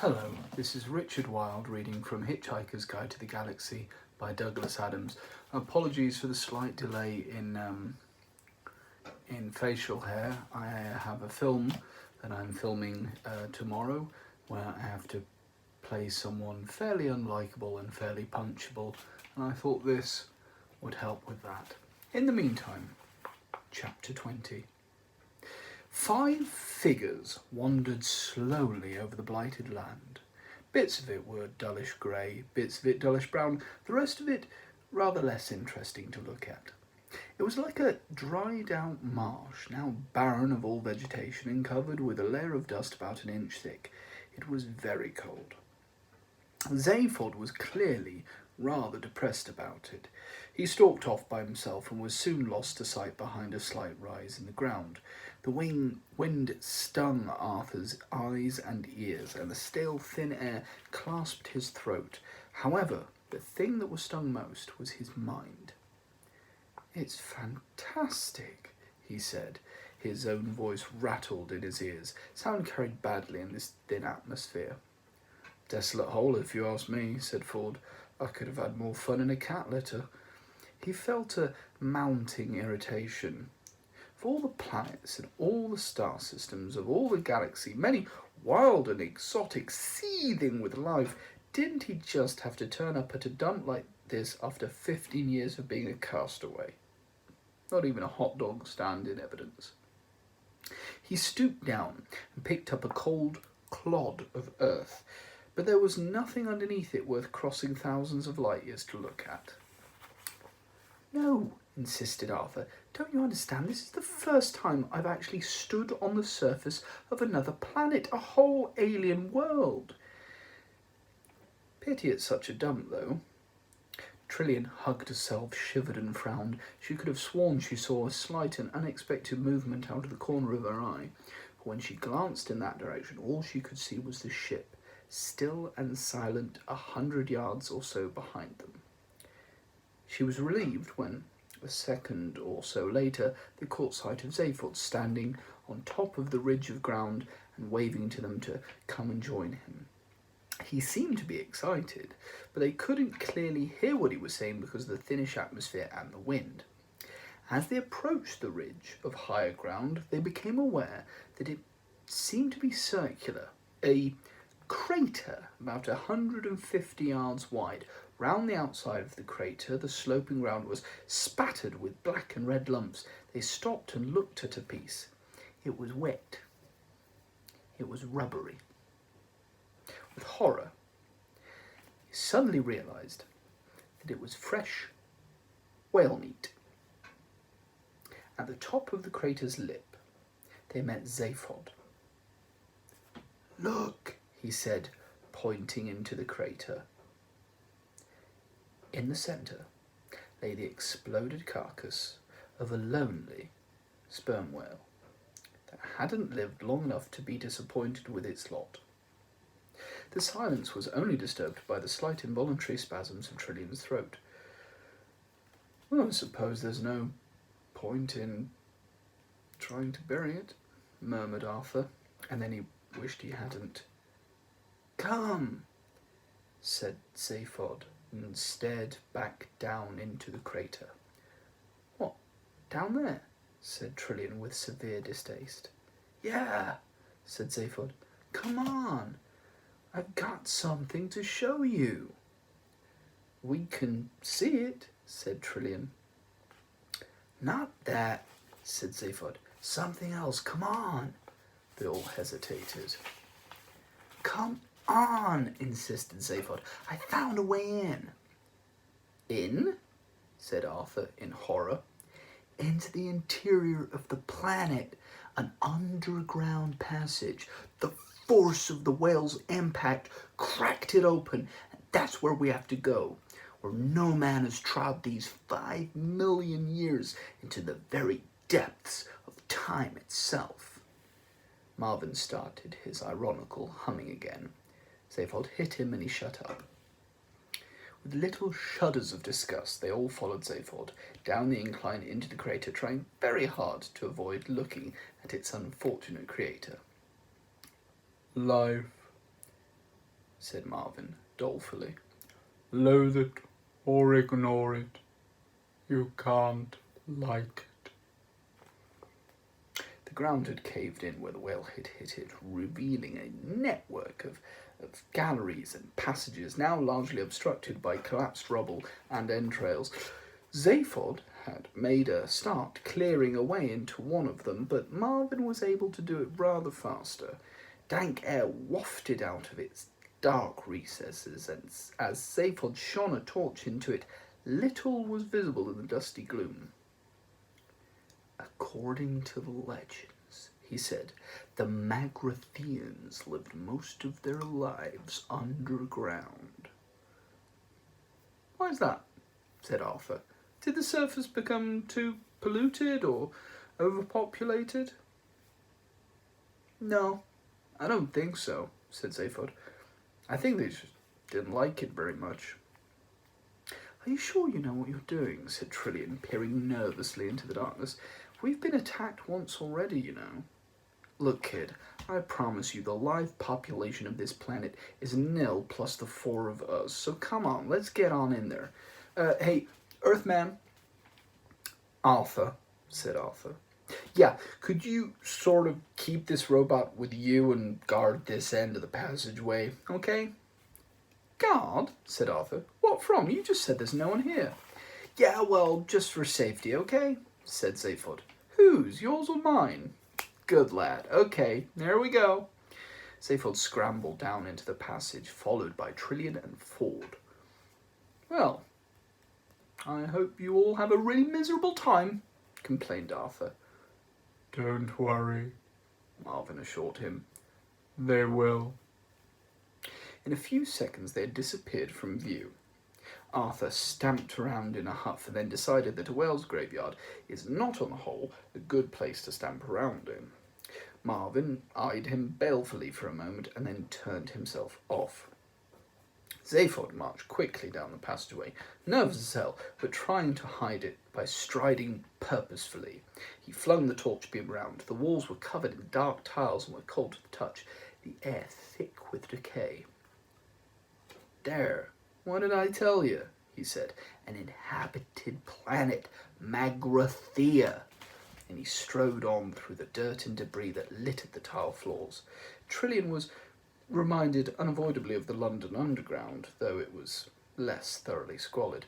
Hello, this is Richard Wilde reading from Hitchhiker's Guide to the Galaxy by Douglas Adams. Apologies for the slight delay in facial hair. I have a film that I'm filming tomorrow where I have to play someone fairly unlikable and fairly punchable, and I thought this would help with that. In the meantime, Chapter 20. 5 figures wandered slowly over the blighted land. Bits of it were dullish grey, bits of it dullish brown, the rest of it rather less interesting to look at. It was like a dried out marsh, now barren of all vegetation and covered with a layer of dust about an inch thick. It was very cold. Zaphod was clearly rather depressed about it. He stalked off by himself and was soon lost to sight behind a slight rise in the ground. The wind stung Arthur's eyes and ears, and the stale thin air clasped his throat. However, the thing that was stung most was his mind. "It's fantastic," he said. His own voice rattled in his ears. Sound carried badly in this thin atmosphere. "Desolate hole, if you ask me," said Ford. "I could have had more fun in a cat litter." He felt a mounting irritation. Of all the planets and all the star systems of all the galaxy, many wild and exotic, seething with life, didn't he just have to turn up at a dump like this after 15 years of being a castaway? Not even a hot dog stand in evidence. He stooped down and picked up a cold clod of earth, but there was nothing underneath it worth crossing thousands of light years to look at. "No," insisted Arthur. "Don't you understand? This is the first time I've actually stood on the surface of another planet, a whole alien world." "Pity it's such a dump, though." Trillian hugged herself, shivered and frowned. She could have sworn she saw a slight and unexpected movement out of the corner of her eye. But when she glanced in that direction, all she could see was the ship, still and silent 100 yards or so behind them. She was relieved when, a second or so later, they caught sight of Zaphod standing on top of the ridge of ground and waving to them to come and join him. He seemed to be excited, but they couldn't clearly hear what he was saying because of the thinnish atmosphere and the wind. As they approached the ridge of higher ground, they became aware that it seemed to be circular, a crater about 150 yards wide. Round the outside of the crater, the sloping ground was spattered with black and red lumps. They stopped and looked at a piece. It was wet. It was rubbery. With horror, he suddenly realised that it was fresh whale meat. At the top of the crater's lip, they met Zaphod. "Look," he said, pointing into the crater. In the centre lay the exploded carcass of a lonely sperm whale that hadn't lived long enough to be disappointed with its lot. The silence was only disturbed by the slight involuntary spasms of Trillian's throat. "Well, I suppose there's no point in trying to bury it," murmured Arthur, and then he wished he hadn't. "Come," said Zaphod, and stared back down into the crater. "What, down there?" said Trillian with severe distaste. "Yeah," said Zaphod. "Come on. I've got something to show you." "We can see it," said Trillian. "Not that," said Zaphod. "Something else. Come on." They all hesitated. "Come on," insisted Zaphod. "I found a way in." "In?" said Arthur in horror. "Into the interior of the planet, an underground passage. The force of the whale's impact cracked it open, and that's where we have to go, where no man has trod these 5 million years into the very depths of time itself." Marvin started his ironical humming again. Zaphod hit him and he shut up. With little shudders of disgust, they all followed Zaphod down the incline into the crater, trying very hard to avoid looking at its unfortunate creator. "Life," said Marvin dolefully. Loathe it or ignore it. You can't like it. The ground had caved in where the whale had hit it, revealing a network of galleries and passages, now largely obstructed by collapsed rubble and entrails. Zaphod had made a start clearing a way into one of them, but Marvin was able to do it rather faster. Dank air wafted out of its dark recesses, and as Zaphod shone a torch into it, little was visible in the dusty gloom. According to the legends, he said, the Magrathians lived most of their lives underground. Why is that? Said Arthur. Did the surface become too polluted or overpopulated? No, I don't think so, said Zaphod. I think they just didn't like it very much. Are you sure you know what you're doing? Said Trillian, peering nervously into the darkness. We've been attacked once already, you know. Look, kid, I promise you the live population of this planet is nil plus the 4 of us, so come on, let's get on in there. Hey, Earthman. Arthur, said Arthur. Yeah, could you sort of keep this robot with you and guard this end of the passageway, okay? Guard? Said Arthur. What from? You just said there's no one here. Yeah, well, just for safety, okay? Said Zaphod. Whose? Yours or mine? Good lad. Okay, there we go. Zaphod scrambled down into the passage, followed by Trillian and Ford. Well, I hope you all have a really miserable time, complained Arthur. Don't worry, Marvin assured him. They will. In a few seconds they had disappeared from view. Arthur stamped around in a huff and then decided that a whale's graveyard is not, on the whole, a good place to stamp around in. Marvin eyed him balefully for a moment and then turned himself off. Zaphod marched quickly down the passageway, nervous as hell, but trying to hide it by striding purposefully. He flung the torch beam round. The walls were covered in dark tiles and were cold to the touch, the air thick with decay. There, what did I tell you? He said. An inhabited planet, Magrathea. And he strode on through the dirt and debris that littered the tile floors. Trillian was reminded unavoidably of the London Underground, though it was less thoroughly squalid.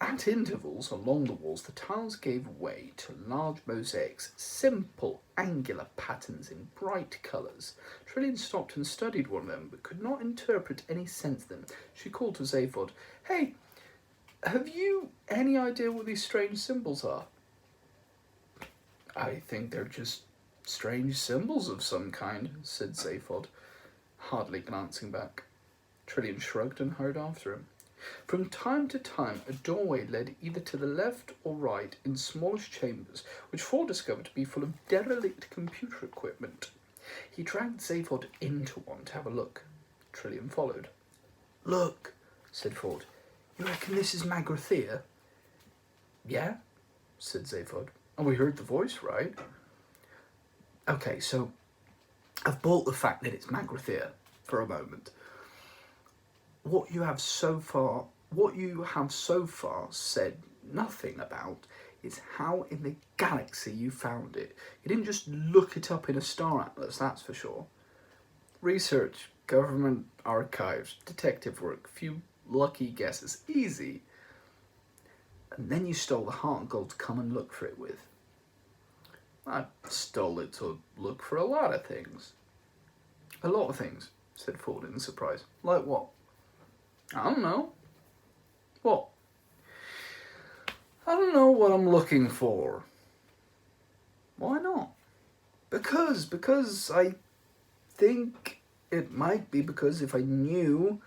At intervals along the walls, the tiles gave way to large mosaics, simple angular patterns in bright colours. Trillian stopped and studied one of them, but could not interpret any sense of them. She called to Zaphod. Hey, have you any idea what these strange symbols are? I think they're just strange symbols of some kind, said Zaphod, hardly glancing back. Trillian shrugged and hurried after him. From time to time, a doorway led either to the left or right in smallish chambers, which Ford discovered to be full of derelict computer equipment. He dragged Zaphod into one to have a look. Trillian followed. Look, said Ford. You reckon this is Magrathea? Yeah, said Zaphod. And we heard the voice, right? Okay, so I've bought the fact that it's Magrathea for a moment. What you have so far said nothing about is how in the galaxy you found it. You didn't just look it up in a star atlas, that's for sure. Research, government archives, detective work, few lucky guesses, easy. And then you stole the heart of gold to come and look for it with. I stole it to look for a lot of things. A lot of things, said Ford in surprise. Like what? I don't know. What? I don't know what I'm looking for. Why not? Because I think it might be because if I knew,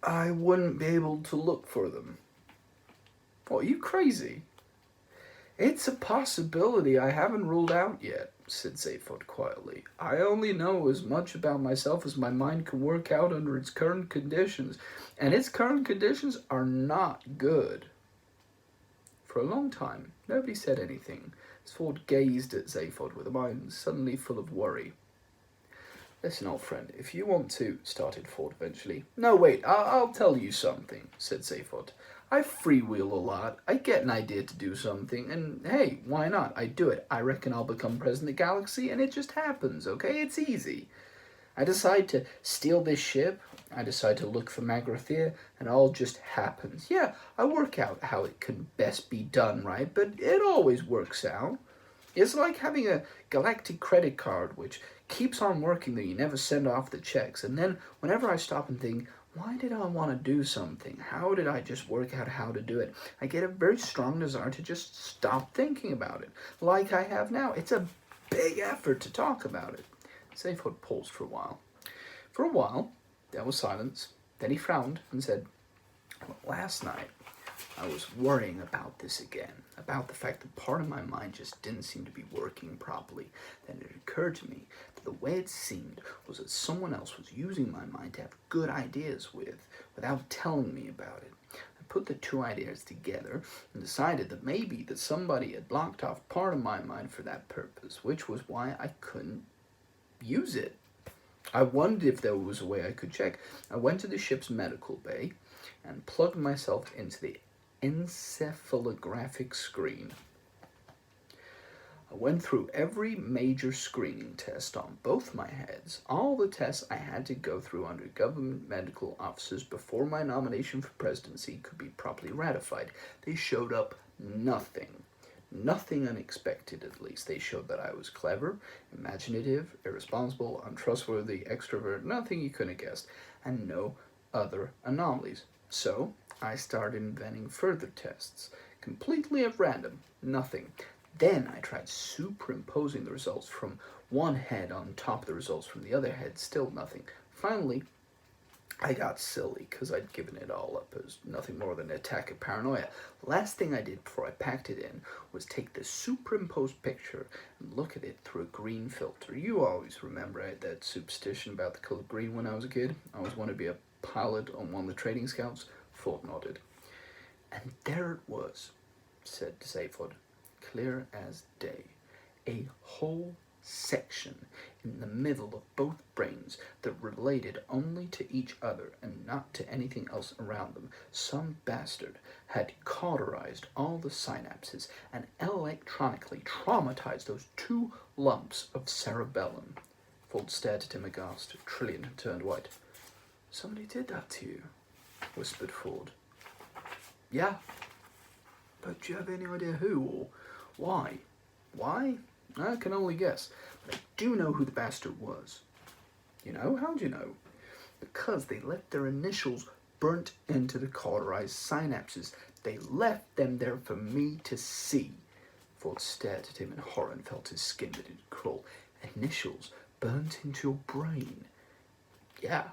I wouldn't be able to look for them. What, are you crazy? It's a possibility I haven't ruled out yet, said Zaphod quietly. I only know as much about myself as my mind can work out under its current conditions, and its current conditions are not good. For a long time, nobody said anything, as Ford gazed at Zaphod with a mind suddenly full of worry. Listen, old friend, if you want to, started Ford eventually. No, wait, I'll tell you something, said Zaphod. I freewheel a lot. I get an idea to do something, and hey, why not? I do it. I reckon I'll become president of the galaxy, and it just happens, okay? It's easy. I decide to steal this ship, I decide to look for Magrathea, and it all just happens. Yeah, I work out how it can best be done, right? But it always works out. It's like having a galactic credit card which keeps on working though you never send off the checks. And then whenever I stop and think, why did I want to do something? How did I just work out how to do it? I get a very strong desire to just stop thinking about it, like I have now. It's a big effort to talk about it. Zaphod paused for a while. For a while, there was silence. Then he frowned and said, last night, I was worrying about this again, about the fact that part of my mind just didn't seem to be working properly. Then it occurred to me that the way it seemed was that someone else was using my mind to have good ideas without telling me about it. I put the two ideas together and decided that maybe that somebody had blocked off part of my mind for that purpose, which was why I couldn't use it. I wondered if there was a way I could check. I went to the ship's medical bay and plugged myself into the encephalographic screen. I went through every major screening test on both my heads, all the tests I had to go through under government medical officers before my nomination for presidency could be properly ratified. They showed up nothing. Nothing unexpected, at least. They showed that I was clever, imaginative, irresponsible, untrustworthy, extrovert, nothing you couldn't have guessed, and no other anomalies. So, I started inventing further tests, completely at random, nothing. Then I tried superimposing the results from one head on top of the results from the other head, still nothing. Finally, I got silly because I'd given it all up as nothing more than an attack of paranoia. Last thing I did before I packed it in was take the superimposed picture and look at it through a green filter. You always remember I had that superstition about the color green when I was a kid. I always wanted to be a pilot on one of the trading scouts. Ford nodded. And there it was, said Zaphod, clear as day. A whole section in the middle of both brains that related only to each other and not to anything else around them. Some bastard had cauterized all the synapses and electronically traumatized those two lumps of cerebellum. Ford stared at him aghast. Trillian turned white. Somebody did that to you, whispered Ford. Yeah, but do you have any idea who or why? Why? I can only guess, but I do know who the bastard was. You know? How'd you know? Because they left their initials burnt into the cauterized synapses. They left them there for me to see. Ford stared at him in horror and felt his skin begin to crawl. Initials burnt into your brain? Yeah.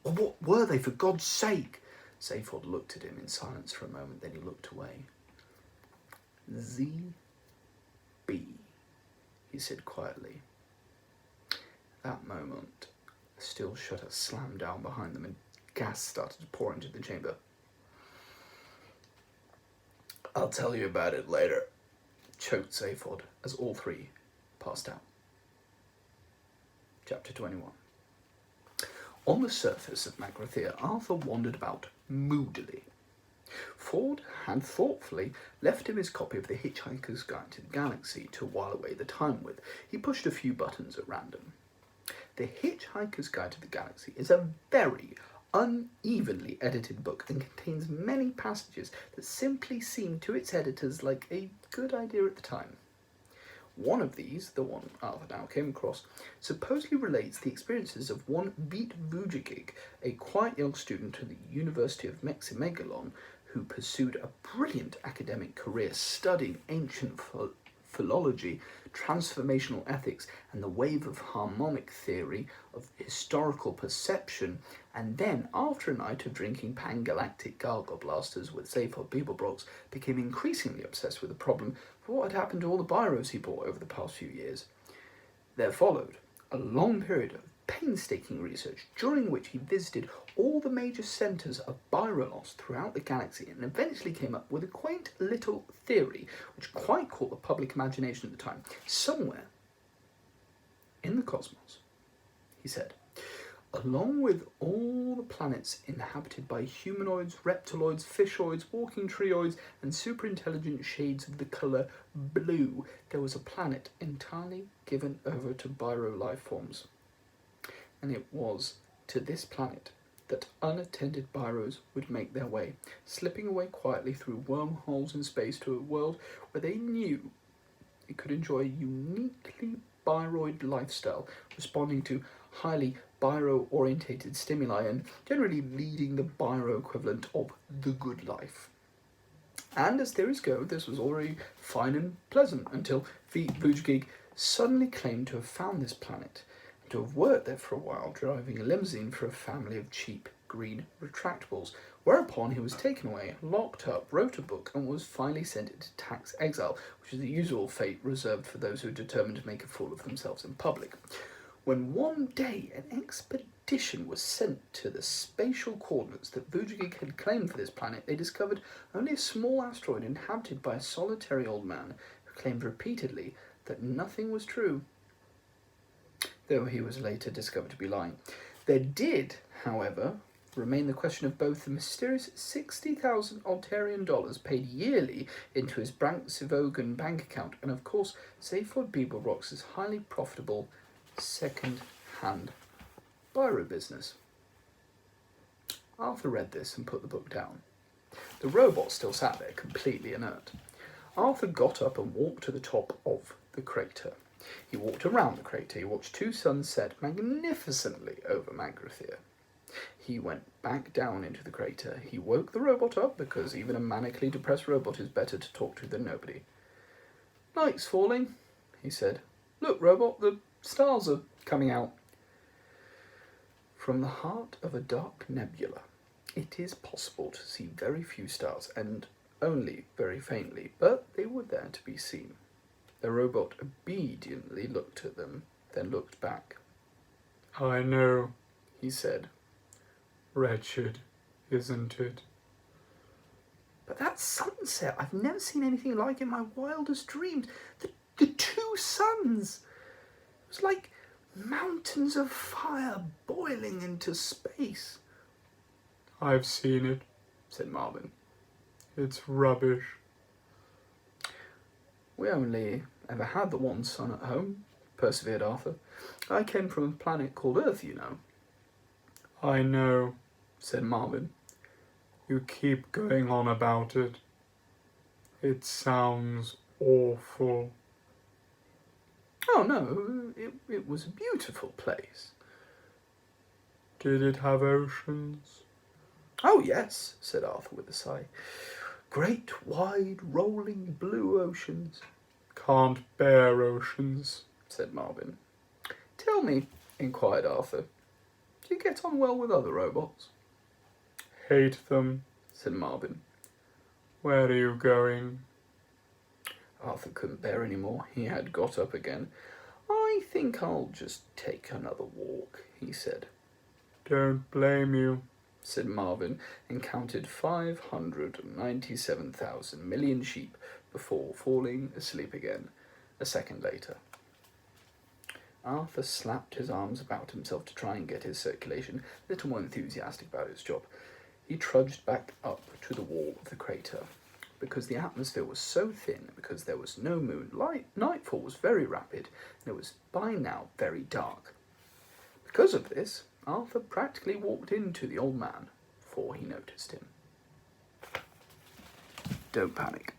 Well, what were they, for God's sake? Zaphod looked at him in silence for a moment, then he looked away. Z.B., he said quietly. At that moment, the steel shutter slammed down behind them and gas started to pour into the chamber. I'll tell you about it later, choked Zaphod as all three passed out. Chapter 21. On the surface of Magrathea, Arthur wandered about moodily. Ford had thoughtfully left him his copy of The Hitchhiker's Guide to the Galaxy to while away the time with. He pushed a few buttons at random. The Hitchhiker's Guide to the Galaxy is a very unevenly edited book and contains many passages that simply seemed to its editors like a good idea at the time. One of these, the one Arthur now came across, supposedly relates the experiences of one Vít Vujović, a quiet young student at the University of Meximegalon who pursued a brilliant academic career studying ancient philology, transformational ethics, and the wave of harmonic theory of historical perception, and then, after a night of drinking pan-galactic gargle blasters with Zaphod Beeblebrox, became increasingly obsessed with the problem of what had happened to all the biros he bought over the past few years. There followed a long period of painstaking research, during which he visited all the major centres of Byrolos throughout the galaxy and eventually came up with a quaint little theory which quite caught the public imagination at the time. Somewhere in the cosmos, he said. Along with all the planets inhabited by humanoids, reptiloids, fishoids, walking trioids, and superintelligent shades of the colour blue, there was a planet entirely given over to Biro life forms. And it was to this planet that unattended Biros would make their way, slipping away quietly through wormholes in space to a world where they knew it could enjoy a uniquely Biroid lifestyle, responding to highly Biro-orientated stimuli and generally leading the Biro equivalent of the good life. And as theories go, this was already fine and pleasant until Vujgig suddenly claimed to have found this planet and to have worked there for a while, driving a limousine for a family of cheap green retractables, whereupon he was taken away, locked up, wrote a book, and was finally sent into tax exile, which is the usual fate reserved for those who are determined to make a fool of themselves in public. When one day an expedition was sent to the spatial coordinates that Vujgig had claimed for this planet, they discovered only a small asteroid inhabited by a solitary old man who claimed repeatedly that nothing was true, though he was later discovered to be lying. There did, however, remain the question of both the mysterious 60,000 Altarian dollars paid yearly into his Sivogan bank account and, of course, Zaphod Beeblebrox's highly profitable second-hand Biro business. Arthur read this and put the book down. The robot still sat there, completely inert. Arthur got up and walked to the top of the crater. He walked around the crater. He watched two suns set magnificently over Magrathir. He went back down into the crater. He woke the robot up, because even a manically depressed robot is better to talk to than nobody. "Night's falling," he said. "Look, robot, the stars are coming out." From the heart of a dark nebula, it is possible to see very few stars, and only very faintly, but they were there to be seen. The robot obediently looked at them, then looked back. "I know," he said. "Wretched, isn't it?" "But that sunset, I've never seen anything like it in my wildest dreams. The two suns! It was like mountains of fire boiling into space." "I've seen it," said Marvin. "It's rubbish." "We only ever had the one sun at home," persevered Arthur. "I came from a planet called Earth, you know." "I know," said Marvin. "You keep going on about it. It sounds awful." "Oh, no, it was a beautiful place." "Did it have oceans?" "Oh, yes," said Arthur with a sigh. "Great, wide, rolling blue oceans." "Can't bear oceans," said Marvin. "Tell me," inquired Arthur, "do you get on well with other robots?" "Hate them," said Marvin. "Where are you going?" Arthur couldn't bear any more. He had got up again. "I think I'll just take another walk," he said. "Don't blame you," said Marvin, and counted 597,000 million sheep before falling asleep again a second later. Arthur slapped his arms about himself to try and get his circulation a little more enthusiastic about his job. He trudged back up to the wall of the crater. Because the atmosphere was so thin, because there was no moon, nightfall was very rapid, and it was by now very dark. Because of this, Arthur practically walked into the old man before he noticed him. Don't panic.